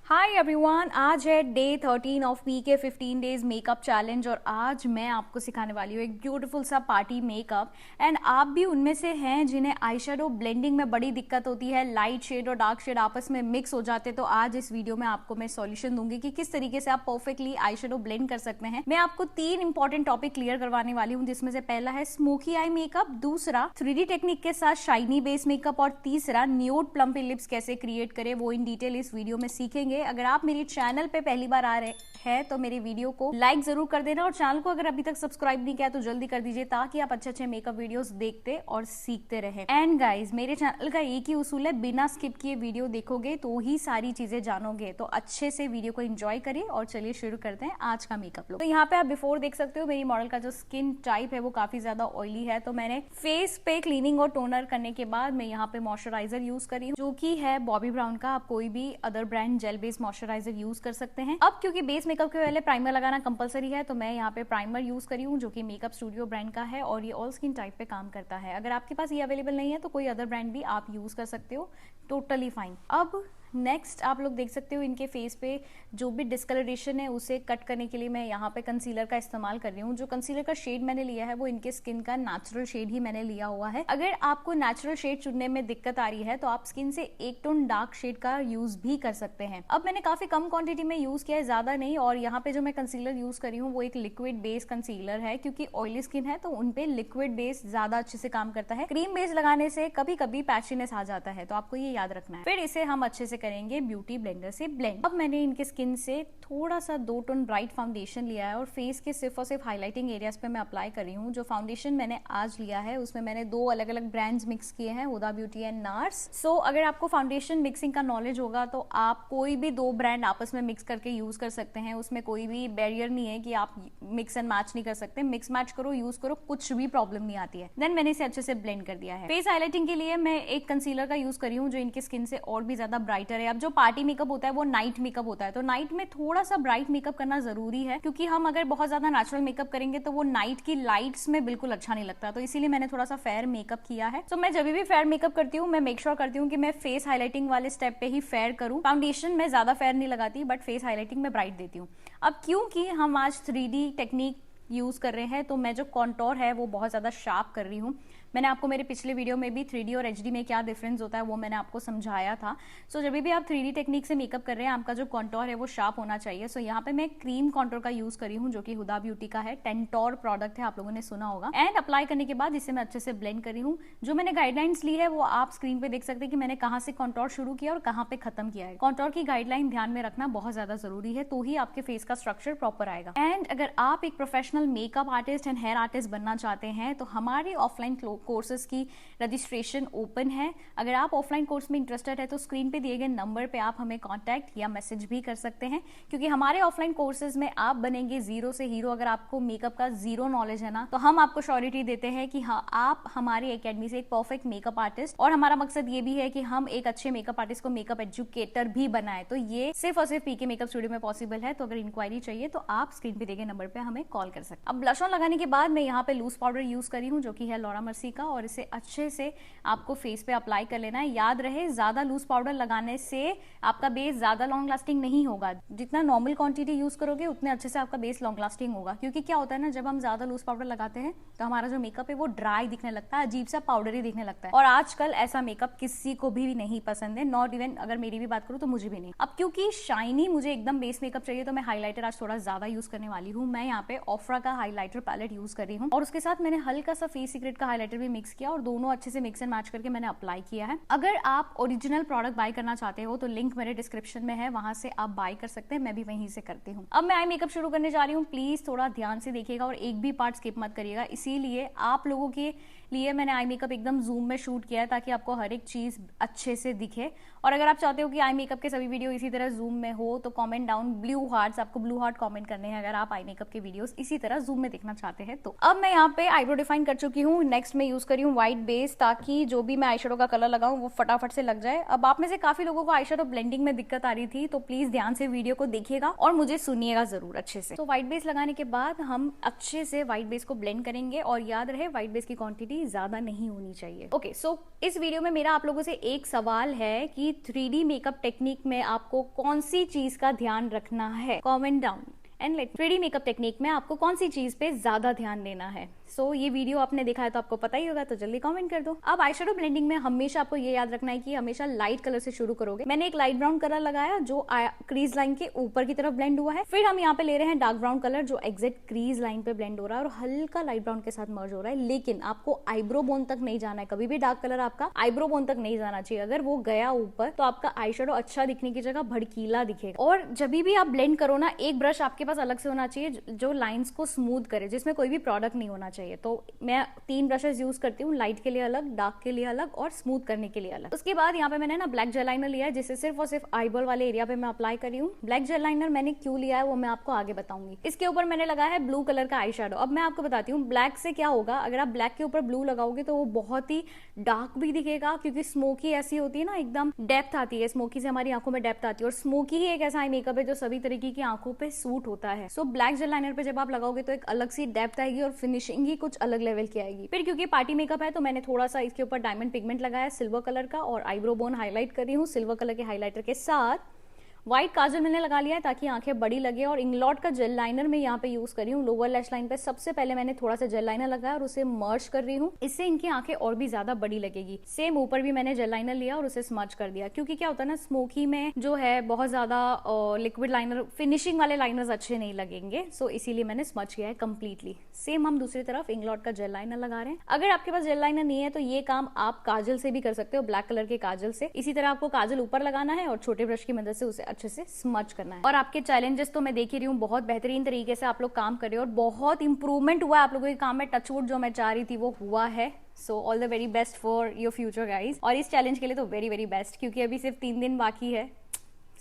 हाय everyone, आज है day 13 ऑफ पीके 15 डेज मेकअप चैलेंज और आज मैं आपको सिखाने वाली हूँ एक ब्यूटीफुल सा पार्टी मेकअप। एंड आप भी उनमें से हैं जिन्हें आई शेडो ब्लेंडिंग में बड़ी दिक्कत होती है, लाइट शेड और डार्क शेड आपस में मिक्स हो जाते हैं। तो आज इस वीडियो में आपको मैं सॉल्यूशन दूंगी कि किस तरीके से आप परफेक्टली आई शेडो ब्लेंड कर सकते हैं। मैं आपको 3 इंपॉर्टेंट टॉपिक क्लियर करवाने वाली हूँ, जिसमें से पहला है स्मोकी आई मेकअप, दूसरा 3D टेक्निक के साथ शाइनी बेस मेकअप और तीसरा न्यूड प्लम्पी लिप्स कैसे क्रिएट करें, वो इन डिटेल इस वीडियो में सीखेंगे। अगर आप मेरे चैनल पे पहली बार आ रहे हैं तो मेरी वीडियो को लाइक जरूर कर देना और चैनल को अगर अभी तक सब्सक्राइब नहीं किया तो जल्दी कर दीजिए, ताकि आप अच्छे अच्छे मेकअप वीडियोस देखते और सीखते रहें। एंड गाइज, मेरे चैनल का एक ही उसूल है, बिना स्किप किए वीडियो देखोगे तो ही सारी चीजें जानोगे। तो अच्छे से वीडियो को एंजॉय करिए और चलिए शुरू करते हैं आज का मेकअप लुक। तो यहाँ पे आप बिफोर देख सकते हो मेरी मॉडल का जो स्किन टाइप है वो काफी ज्यादा ऑयली है, तो मैंने फेस पे क्लीनिंग और टोनर करने के बाद मैं यहाँ पे मॉइस्चराइजर यूज करी हूँ, जो की है बॉबी ब्राउन का। आप कोई भी other brand gel based moisturiser use कर सकते हैं। अब क्योंकि बेस मेकअप के पहले प्राइमर लगाना कंपलसरी है, तो मैं यहाँ पे प्राइमर यूज करी हूँ जो कि मेकअप स्टूडियो ब्रांड का है और ये ऑल स्किन टाइप पे काम करता है। अगर आपके पास ये अवेलेबल नहीं है तो कोई अदर ब्रांड भी आप यूज कर सकते हो, टोटली फाइन। अब नेक्स्ट आप लोग देख सकते हो इनके फेस पे जो भी डिस्कलरेशन है उसे कट करने के लिए मैं यहाँ पे कंसीलर का इस्तेमाल कर रही हूँ। जो कंसीलर का शेड मैंने लिया है वो इनके स्किन का नेचुरल शेड ही मैंने लिया हुआ है। अगर आपको नेचुरल शेड चुनने में दिक्कत आ रही है तो आप स्किन से एक टोन डार्क शेड का यूज भी कर सकते हैं। अब मैंने काफी कम क्वांटिटी में यूज किया है, ज्यादा नहीं। और यहाँ पे जो मैं कंसीलर यूज करी हूँ वो एक लिक्विड बेस कंसीलर है, क्योंकि ऑयली स्किन है तो उनपे लिक्विड बेस ज्यादा अच्छे से काम करता है। क्रीम बेस लगाने से कभी कभी पैचीनेस आ जाता है, तो आपको ये याद रखना है। फिर इसे हम अच्छे से करेंगे ब्यूटी ब्लेंडर से ब्लेंड। अब मैंने इनके स्किन से थोड़ा सा 2 टोन ब्राइट फाउंडेशन लिया है और फेस के सिर्फ और सिर्फ हाइलाइटिंग एरियाज पे मैं अप्लाई कर रही हूँ। जो फाउंडेशन मैंने आज लिया है उसमें मैंने 2 अलग अलग ब्रांड्स मिक्स किए हैं, हुदा ब्यूटी एंड नार्स। सो अगर आपको फाउंडेशन मिक्सिंग का नॉलेज होगा तो आप कोई भी 2 ब्रांड आपस में मिक्स करके यूज कर सकते हैं। उसमें कोई भी बैरियर नहीं है कि आप मिक्स एंड मैच नहीं कर सकते। मिक्स मैच करो, यूज करो, कुछ भी प्रॉब्लम नहीं आती है। देन मैंने इसे अच्छे से ब्लेंड कर दिया है। फेस हाइलाइटिंग के लिए मैं एक कंसीलर का यूज करी हूँ जो इनकी स्किन से और भी ज्यादा ब्राइटर है। अब जो पार्टी मेकअप होता है वो नाइट मेकअप होता है, तो नाइट में थोड़ा सा ब्राइट मेकअप करना जरूरी है, क्योंकि हम अगर बहुत ज्यादा नेचुरल मेकअप करेंगे तो वो नाइट की लाइट्स में बिल्कुल अच्छा नहीं लगता। तो इसीलिए मैंने थोड़ा सा फेयर मेकअप किया है। तो मैं जब भी फेयर मेकअप करती हूँ मैं मेक श्योर करती हूँ कि मैं फेस हाइलाइटिंग वाले स्टेप पे ही फेयर करूँ। फाउंडेशन में ज्यादा फेयर नहीं लगाती, बट फेस हाइलाइटिंग में ब्राइट देती हूँ। अब क्योंकि हम आज 3D टेक्निक यूज कर रहे हैं तो मैं जो कॉन्टोर है वो बहुत ज्यादा शार्प कर रही हूँ। मैंने आपको मेरे पिछले वीडियो में भी 3D और HD में क्या डिफरेंस होता है वो मैंने आपको समझाया था। सो जब भी आप 3D टेक्निक से मेकअप कर रहे हैं आपका जो कॉन्टोर है वो शार्प होना चाहिए। सो यहाँ पे मैं क्रीम कॉन्टोर का यूज करी हूँ जो कि हुदा ब्यूटी का है, टेंटोर प्रोडक्ट है, आप लोगों ने सुना होगा। एंड अप्लाई करने के बाद इसे मैं अच्छे से ब्लेंड करी हूँ। जो मैंने गाइडलाइंस ली है वो आप स्क्रीन पे देख सकते हैं कि मैंने कहाँ से कॉन्टोर शुरू किया और कहाँ पे खत्म किया है। कॉन्टोर की गाइडलाइन ध्यान में रखना बहुत ज्यादा जरूरी है, तो ही आपके फेस का स्ट्रक्चर प्रॉपर आएगा। एंड अगर आप एक professional makeup artist and hair artist बनना चाहते हैं तो हमारे ऑफलाइन कोर्सेज की रजिस्ट्रेशन ओपन है। अगर आप ऑफलाइन कोर्स में इंटरेस्टेड है तो स्क्रीन पे दिए गए नंबर पे आप हमें कांटेक्ट या मैसेज भी कर सकते हैं, क्योंकि हमारे ऑफलाइन कोर्सेज में आप बनेंगे जीरो से हीरो। अगर आपको मेकअप का जीरो नॉलेज है ना तो हम आपको श्योरिटी देते हैं कि हाँ आप हमारी एकेडमी से एक परफेक्ट मेकअप आर्टिस्ट, और हमारा मकसद ये भी है कि हम एक अच्छे मेकअप आर्टिस्ट को मेकअप एजुकेटर भी बनाए। तो ये सिर्फ और सिर्फ पीके मेकअप स्टूडियो में पॉसिबल है। तो अगर इंक्वायरी चाहिए तो आप स्क्रीन पे दिए गए नंबर पे हमें कॉल कर सकते हैं। अब ब्लश ऑन लगाने के बाद मैं यहाँ पे लूज पाउडर यूज करी हूँ जो कि है लॉरा मर्सी का, और इसे अच्छे से आपको फेस पे अप्लाई कर लेना है। याद रहे ज्यादा लूज पाउडर लगाने से आपका बेस ज्यादा लॉन्ग लास्टिंग नहीं होगा। जितना नॉर्मल क्वांटिटी यूज करोगे उतने अच्छे से आपका बेस लॉन्ग लास्टिंग होगा। क्योंकि क्या होता है ना, जब हम ज्यादा लूज पाउडर लगाते हैं तो हमारा जो मेकअप है वो ड्राई दिखने लगता है, अजीब सा पाउडरी दिखने लगता है। और आजकल ऐसा मेकअप किसी को भी नहीं पसंद है, नॉट इवन अगर मेरी भी बात करूँ तो मुझे भी नहीं। अब क्योंकि शाइनी मुझे एकदम बेस मेकअप चाहिए तो मैं हाईलाइटर आज थोड़ा ज्यादा यूज करने वाली हूँ। मैं यहाँ पे ऑफ्रा का हाईलाइटर पैलेट यूज कर रही हूँ और उसके साथ मैंने हल्का सा फेस सीक्रेट का हाईलाइटर भी मिक्स किया और दोनों अच्छे से मिक्स एंड मैच करके मैंने अप्लाई किया है। अगर आप ओरिजिनल प्रोडक्ट बाय करना चाहते हो तो लिंक मेरे डिस्क्रिप्शन में है, वहां से आप बाय कर सकते हैं। मैं भी वहीं से करती हूँ। अब मैं आई मेकअप शुरू करने जा रही हूँ। प्लीज थोड़ा ध्यान से देखिएगा और एक भी पार्ट स्किप मत करिएगा। इसीलिए आप लोगों के लिए मैंने आई मेकअप एकदम जूम में शूट किया है ताकि आपको हर एक चीज अच्छे से दिखे। और अगर आप चाहते हो कि आई मेकअप के सभी वीडियो इसी तरह जूम में हो तो कमेंट डाउन ब्लू हार्ट्स, आपको ब्लू हार्ट कमेंट करने हैं अगर आप आई मेकअप के वीडियोस इसी तरह जूम में देखना चाहते हैं। तो अब मैं यहाँ पे आईब्रो डिफाइन कर चुकी हूँ। नेक्स्ट मैं यूज करी हूँ व्हाइट बेस, ताकि जो भी मैं आई शेडो का कलर लगाऊं वो फटाफट से लग जाए। अब आप में से काफी लोगों को आई शेडो ब्लेंडिंग में दिक्कत आ रही थी, तो प्लीज ध्यान से वीडियो को देखिएगा और मुझे सुनिएगा जरूर अच्छे से। तो व्हाइट बेस लगाने के बाद हम अच्छे से व्हाइट बेस को ब्लेंड करेंगे और याद रहे व्हाइट बेस की क्वांटिटी भी ज्यादा नहीं होनी चाहिए। ओके, सो इस वीडियो में मेरा आप लोगों से एक सवाल है कि 3D मेकअप टेक्निक में आपको कौन सी चीज का ध्यान रखना है। Comment down and let. 3D makeup technique में आपको कौन सी चीज पे ज्यादा ध्यान देना है। सो ये वीडियो आपने देखा है तो आपको पता ही होगा, तो जल्दी कमेंट कर दो। अब आई शेडो ब्लेंडिंग में हमेशा आपको ये याद रखना है कि हमेशा लाइट कलर से शुरू करोगे। मैंने एक लाइट ब्राउन कलर लगाया जो क्रीज लाइन के ऊपर की तरफ ब्लेंड हुआ है। फिर हम यहाँ पे ले रहे हैं डार्क ब्राउन कलर जो एग्जैक्ट क्रीज लाइन पे ब्लेंड हो रहा है और हल्का लाइट ब्राउन के साथ मर्ज हो रहा है। लेकिन आपको आईब्रो बोन तक नहीं जाना है। कभी भी डार्क कलर आपका आईब्रो बोन तक नहीं जाना चाहिए। अगर वो गया ऊपर तो आपका आई शेडो अच्छा दिखने की जगह भड़कीला दिखेगा। और जब भी आप ब्लेंड करो ना, एक ब्रश आपके पास अलग से होना चाहिए जो लाइंस को स्मूथ करे, जिसमें कोई भी प्रोडक्ट नहीं होना चाहिए। तो मैं 3 ब्रशेस यूज करती हूँ, लाइट के लिए अलग, डार्क के लिए अलग और स्मूथ करने के लिए अलग। उसके बाद यहाँ पे मैंने ना ब्लैक जेल लाइनर लिया है जिसे सिर्फ और सिर्फ आईबॉल वाले एरिया पे मैं अप्लाई करी हूँ। ब्लैक जेल लाइनर मैंने क्यों लिया है वो मैं आपको आगे बताऊंगी। इसके ऊपर मैंने लगाया है ब्लू कलर का आई शेडो। अब मैं आपको बताती हूँ ब्लैक से क्या होगा। अगर आप ब्लैक के ऊपर ब्लू लगाओगे तो वो बहुत ही डार्क भी दिखेगा, क्योंकि स्मोकी ऐसी होती है ना, एकदम डेप्थ आती है। स्मोकी से हमारी आंखों में डेप्थ आती है और स्मोकी ही एक ऐसा आई मेकअप है जो सभी तरीके की आंखों पे सूट होता है। सो ब्लैक जेल लाइनर पे जब आप लगाओगे तो एक अलग सी डेप्थ आएगी और फिनिशिंग ही कुछ अलग लेवल की आएगी। फिर क्योंकि पार्टी मेकअप है तो मैंने थोड़ा सा इसके ऊपर डायमंड पिगमेंट लगाया सिल्वर कलर का और आईब्रो बोन हाईलाइट करी हूँ सिल्वर कलर के हाईलाइटर के साथ। व्हाइट काजल मैंने लगा लिया है ताकि आंखें बड़ी लगे और इंग्लॉट का जेल लाइनर मैं यहाँ पे यूज कर रही हूँ लोअर लैश लाइन पे। सबसे पहले मैंने थोड़ा सा जेल लाइनर लगाया और उसे मर्ज कर रही हूँ, इससे इनकी आंखें और भी ज्यादा बड़ी लगेगी। सेम ऊपर भी मैंने जेल लाइनर लिया और उसे स्मर्ज कर दिया, क्योंकि क्या होता है ना, स्मोकी में जो है बहुत ज्यादा लिक्विड लाइनर, फिनिशिंग वाले लाइनर्स अच्छे नहीं लगेंगे। सो इसीलिए मैंने स्मर्ज किया है कंप्लीटली। सेम हम दूसरी तरफ इंग्लॉट का जेल लाइनर लगा रहे हैं। अगर आपके पास जेल लाइनर नहीं है तो ये काम आप काजल से भी कर सकते हो, ब्लैक कलर के काजल से। इसी तरह आपको काजल ऊपर लगाना है और छोटे ब्रश की मदद से उसे अच्छे से स्मर्ज करना है। और आपके चैलेंजेस तो मैं देख ही रही हूँ, बहुत बेहतरीन तरीके से आप लोग काम कर रहे हो और बहुत इंप्रूवमेंट हुआ है आप लोगों के काम में। टचवुड जो मैं चाह रही थी वो हुआ है। So all the very best for your future guys. और इस चैलेंज के लिए तो वेरी वेरी बेस्ट, क्योंकि अभी सिर्फ 3 दिन बाकी है।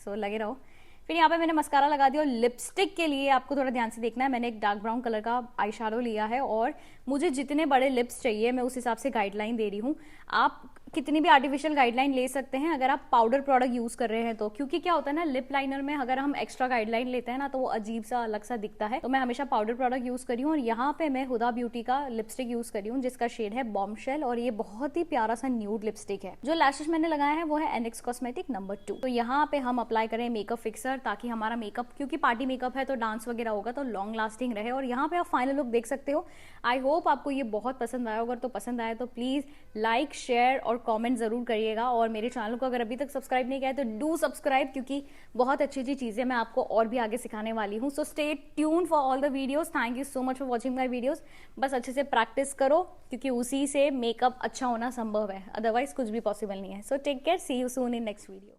सो लगे रहो। फिर यहाँ पे मैंने मस्कारा लगा दिया और लिपस्टिक के लिए आपको थोड़ा ध्यान से देखना है। मैंने एक डार्क ब्राउन कलर का आई शेडो लिया है और मुझे जितने बड़े लिप्स चाहिए मैं उस हिसाब से गाइडलाइन दे रही हूँ। आप कितनी भी आर्टिफिशियल गाइडलाइन ले सकते हैं अगर आप पाउडर प्रोडक्ट यूज कर रहे हैं तो, क्योंकि क्या होता है ना, लिप लाइनर में अगर हम एक्स्ट्रा गाइडलाइन लेते हैं ना तो वो अजीब सा अलग सा दिखता है। तो मैं हमेशा पाउडर प्रोडक्ट यूज करी हूँ और यहाँ पे मैं हुदा ब्यूटी का लिपस्टिक यूज करी हूँ जिसका शेड है बॉम्बशेल और ये बहुत ही प्यारा सा न्यूड लिपस्टिक है। जो लैशेस मैंने लगाया है वो है एनएक्स कॉस्मेटिक नंबर 2। तो यहाँ पे हम अप्लाई करें मेकअप फिक्सर ताकि हमारा मेकअप, क्योंकि पार्टी मेकअप है तो डांस वगैरह होगा तो लॉन्ग लास्टिंग रहे। और यहाँ पे आप फाइनल लुक देख सकते हो। आई होप आपको ये बहुत पसंद आया होगा। तो पसंद आया तो प्लीज लाइक, शेयर और कॉमेंट जरूर करिएगा। और मेरे चैनल को अगर अभी तक सब्सक्राइब नहीं किया है तो डू सब्सक्राइब, क्योंकि बहुत अच्छी अच्छी चीजें मैं आपको और भी आगे सिखाने वाली हूँ। So stay tune for all the videos. Thank you so much for watching my videos. बस अच्छे से प्रैक्टिस करो, क्योंकि उसी से मेकअप अच्छा होना संभव है, अदरवाइज कुछ भी पॉसिबल नहीं है। So take care, see you soon in next video.